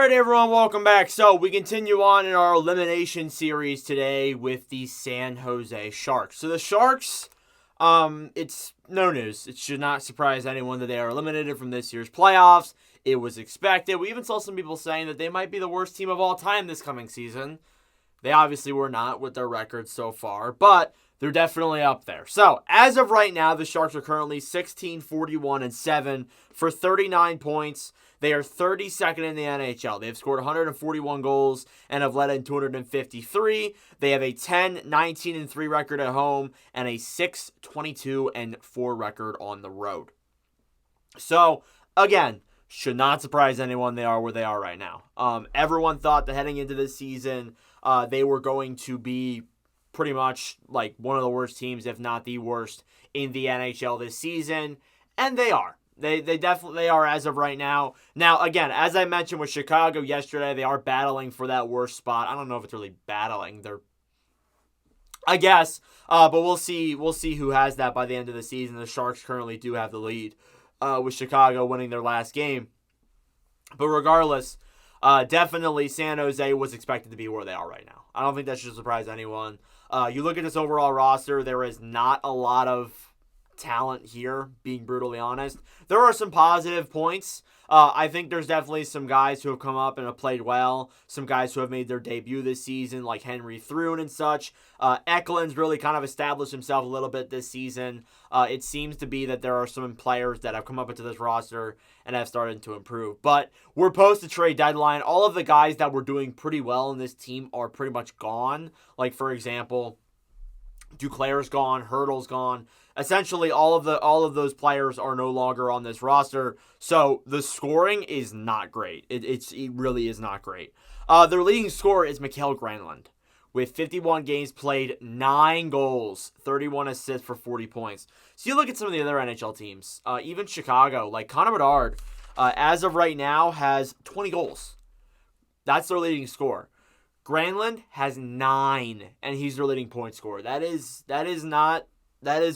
Alright everyone, welcome back. So we continue on in our elimination series today with the San Jose Sharks. So the Sharks, it's no news. It should not surprise anyone that they are eliminated from this year's playoffs. It was expected. We even saw some people saying that they might be the worst team of all time this coming season. They obviously were not with their record so far, but they're definitely up there. So, as of right now, the Sharks are currently 16, 41, and 7 for 39 points. They are 32nd in the NHL. They've scored 141 goals and have led in 253. They have a 10, 19, and 3 record at home and a 6, 22, and 4 record on the road. So, again, should not surprise anyone they are where they are right now. Everyone thought that heading into this season, they were going to be pretty much like one of the worst teams, if not the worst, in the NHL this season, and they are. They definitely are as of right now. Now, again, as I mentioned with Chicago yesterday, they are battling for that worst spot. I don't know if it's really battling. I guess, but we'll see. We'll see who has that by the end of the season. The Sharks currently do have the lead, with Chicago winning their last game. But regardless, definitely San Jose was expected to be where they are right now. I don't think that should surprise anyone. You look at this overall roster, there is not a lot of talent here, being brutally honest. There are some positive points. I think there's definitely some guys who have come up and have played well. Some guys who have made their debut this season, like Henry Thrun and such. Eklund's really kind of established himself a little bit this season. It seems to be that there are some players that have come up into this roster and have started to improve. But we're post the trade deadline. All of the guys that were doing pretty well in this team are pretty much gone. Like, for example, Duclair's gone, Hurdle's gone. Essentially, all of those players are no longer on this roster, so the scoring is not great. It really is not great. Their leading scorer is Mikael Granlund, with 51 games played, 9 goals, 31 assists for 40 points. So you look at some of the other NHL teams, even Chicago, like Connor Bedard, as of right now, has 20 goals. That's their leading scorer. Granlund has 9, and he's their leading point scorer. That is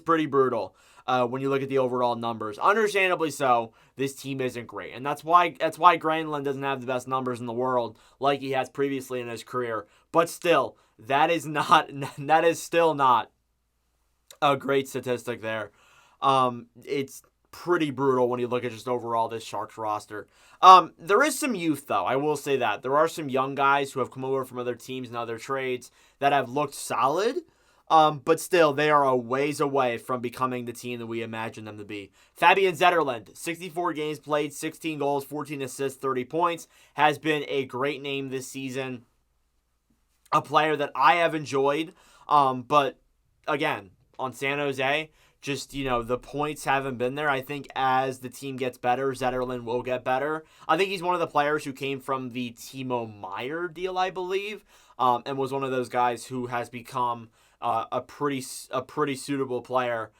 pretty brutal when you look at the overall numbers. Understandably so, this team isn't great, and that's why Granlund doesn't have the best numbers in the world like he has previously in his career. But still, that is still not a great statistic there. It's pretty brutal when you look at just overall this Sharks roster. There is some youth, though. I will say that. There are some young guys who have come over from other teams and other trades that have looked solid, but still, they are a ways away from becoming the team that we imagine them to be. Fabian Zetterlund, 64 games played, 16 goals, 14 assists, 30 points, has been a great name this season. A player that I have enjoyed, but again, on San Jose, just, the points haven't been there. I think as the team gets better, Zetterlund will get better. I think he's one of the players who came from the Timo Meier deal, I believe, and was one of those guys who has become a pretty suitable player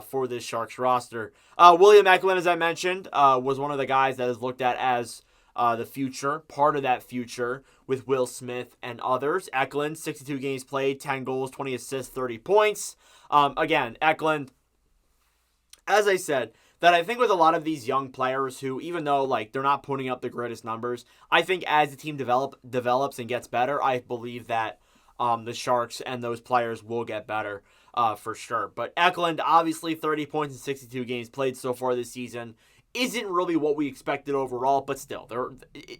for this Sharks roster. William Eklund, as I mentioned, was one of the guys that is looked at as the future, part of that future with Will Smith and others. Eklund, 62 games played, 10 goals, 20 assists, 30 points. Again, Eklund, as I said, that I think with a lot of these young players who, even though they're not putting up the greatest numbers, I think as the team develops and gets better, I believe that the Sharks and those players will get better for sure. But Eklund, obviously 30 points in 62 games played so far this season, isn't really what we expected overall, but still,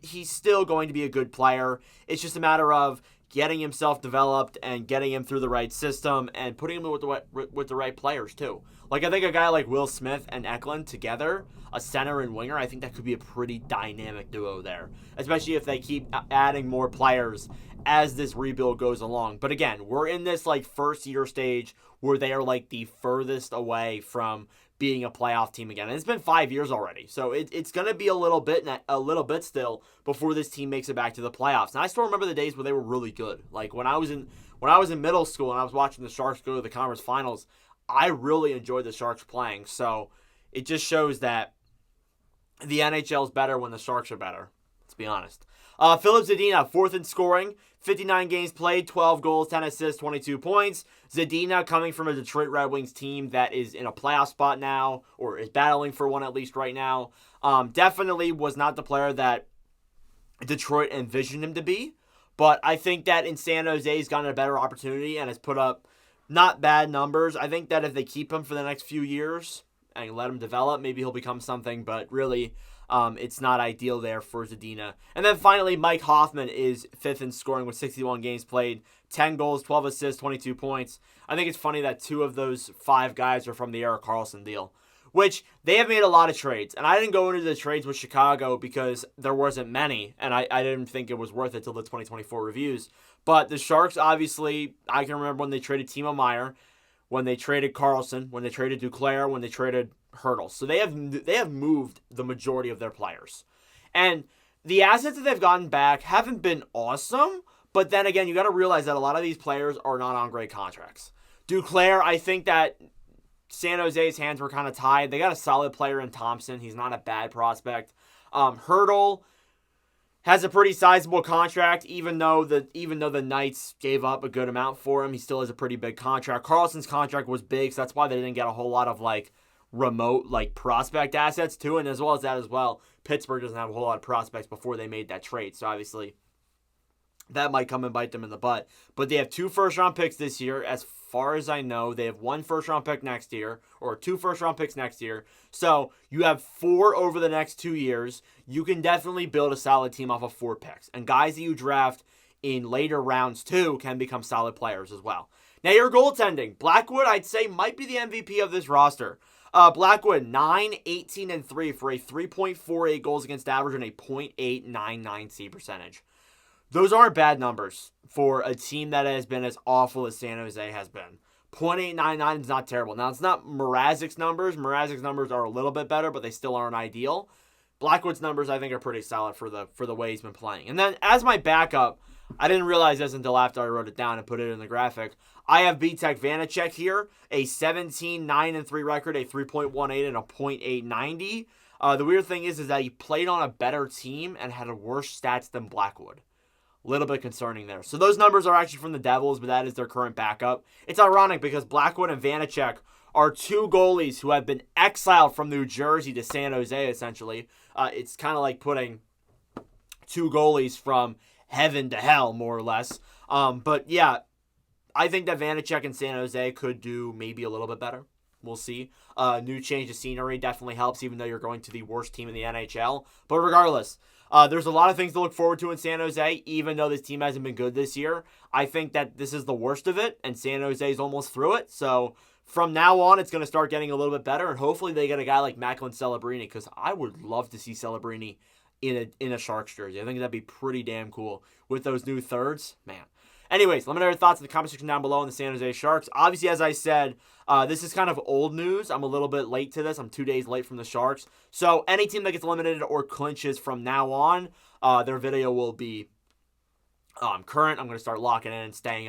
he's still going to be a good player. It's just a matter of getting himself developed and getting him through the right system and putting him with the right players too. I think a guy like Will Smith and Eklund together, a center and winger, I think that could be a pretty dynamic duo there, especially if they keep adding more players as this rebuild goes along. But again, we're in this first year stage where they are the furthest away from being a playoff team again. And it's been 5 years already. So it's going to be a little bit still before this team makes it back to the playoffs. And I still remember the days where they were really good. When I was in middle school and I was watching the Sharks go to the conference finals, I really enjoyed the Sharks playing. So it just shows that the NHL is better when the Sharks are better. Let's be honest. Filip Zadina, 4th in scoring, 59 games played, 12 goals, 10 assists, 22 points. Zadina coming from a Detroit Red Wings team that is in a playoff spot now, or is battling for one at least right now. Definitely was not the player that Detroit envisioned him to be. But I think that in San Jose, he's gotten a better opportunity and has put up not bad numbers. I think that if they keep him for the next few years and let him develop, maybe he'll become something. But really, it's not ideal there for Zadina. And then finally, Mike Hoffman is 5th in scoring with 61 games played, 10 goals, 12 assists, 22 points. I think it's funny that 2 of those 5 guys are from the Erik Karlsson deal, which they have made a lot of trades. And I didn't go into the trades with Chicago because there wasn't many, and I didn't think it was worth it till the 2024 reviews. But the Sharks, obviously, I can remember when they traded Timo Meier, when they traded Karlsson, when they traded Duclair, when they traded Hertl. So they have moved the majority of their players. And the assets that they've gotten back haven't been awesome, but then again, you got to realize that a lot of these players are not on great contracts. Duclair, I think that San Jose's hands were kind of tied. They got a solid player in Thompson. He's not a bad prospect. Hertl has a pretty sizable contract, even though the Knights gave up a good amount for him. He still has a pretty big contract. Karlsson's contract was big, so that's why they didn't get a whole lot of remote prospect assets too. And as well as that as well, Pittsburgh doesn't have a whole lot of prospects before they made that trade. So obviously that might come and bite them in the butt. But they have 2 first-round picks this year. As far as I know, they have 1 first-round pick next year, or 2 first-round picks next year. So you have 4 over the next 2 years. You can definitely build a solid team off of 4 picks. And guys that you draft in later rounds too can become solid players as well. Now your goaltending. Blackwood, I'd say, might be the MVP of this roster. Blackwood, 9, 18, and 3 for a 3.48 goals against average and a .899 C percentage. Those aren't bad numbers for a team that has been as awful as San Jose has been. .899 is not terrible. Now, it's not Mrazek's numbers. Mrazek's numbers are a little bit better, but they still aren't ideal. Blackwood's numbers, I think, are pretty solid for the way he's been playing. And then, as my backup, I didn't realize this until after I wrote it down and put it in the graphic. I have Vitek Vanacek here, a 17, 9-3 record, a 3.18, and a .890. The weird thing is that he played on a better team and had worse stats than Blackwood. Little bit concerning there. So those numbers are actually from the Devils, but that is their current backup. It's ironic because Blackwood and Vanacek are 2 goalies who have been exiled from New Jersey to San Jose, essentially. It's kind of like putting 2 goalies from heaven to hell, more or less. But yeah, I think that Vanacek and San Jose could do maybe a little bit better. We'll see. New change of scenery definitely helps, even though you're going to the worst team in the NHL. But regardless, there's a lot of things to look forward to in San Jose, even though this team hasn't been good this year. I think that this is the worst of it, and San Jose is almost through it. So from now on, it's going to start getting a little bit better, and hopefully they get a guy like Macklin Celebrini, because I would love to see Celebrini in a Sharks jersey. I think that'd be pretty damn cool with those new thirds. Man. Anyways, let me know your thoughts in the comment section down below on the San Jose Sharks. Obviously, as I said, this is kind of old news. I'm a little bit late to this. I'm 2 days late from the Sharks. So any team that gets eliminated or clinches from now on, their video will be current. I'm going to start locking in and staying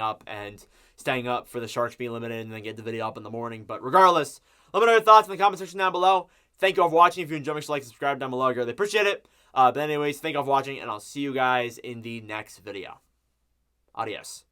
up for the Sharks being eliminated and then get the video up in the morning. But regardless, let me know your thoughts in the comment section down below. Thank you all for watching. If you enjoyed, make sure to like, subscribe down below. I really appreciate it. But anyways, thank you all for watching, and I'll see you guys in the next video. Adios.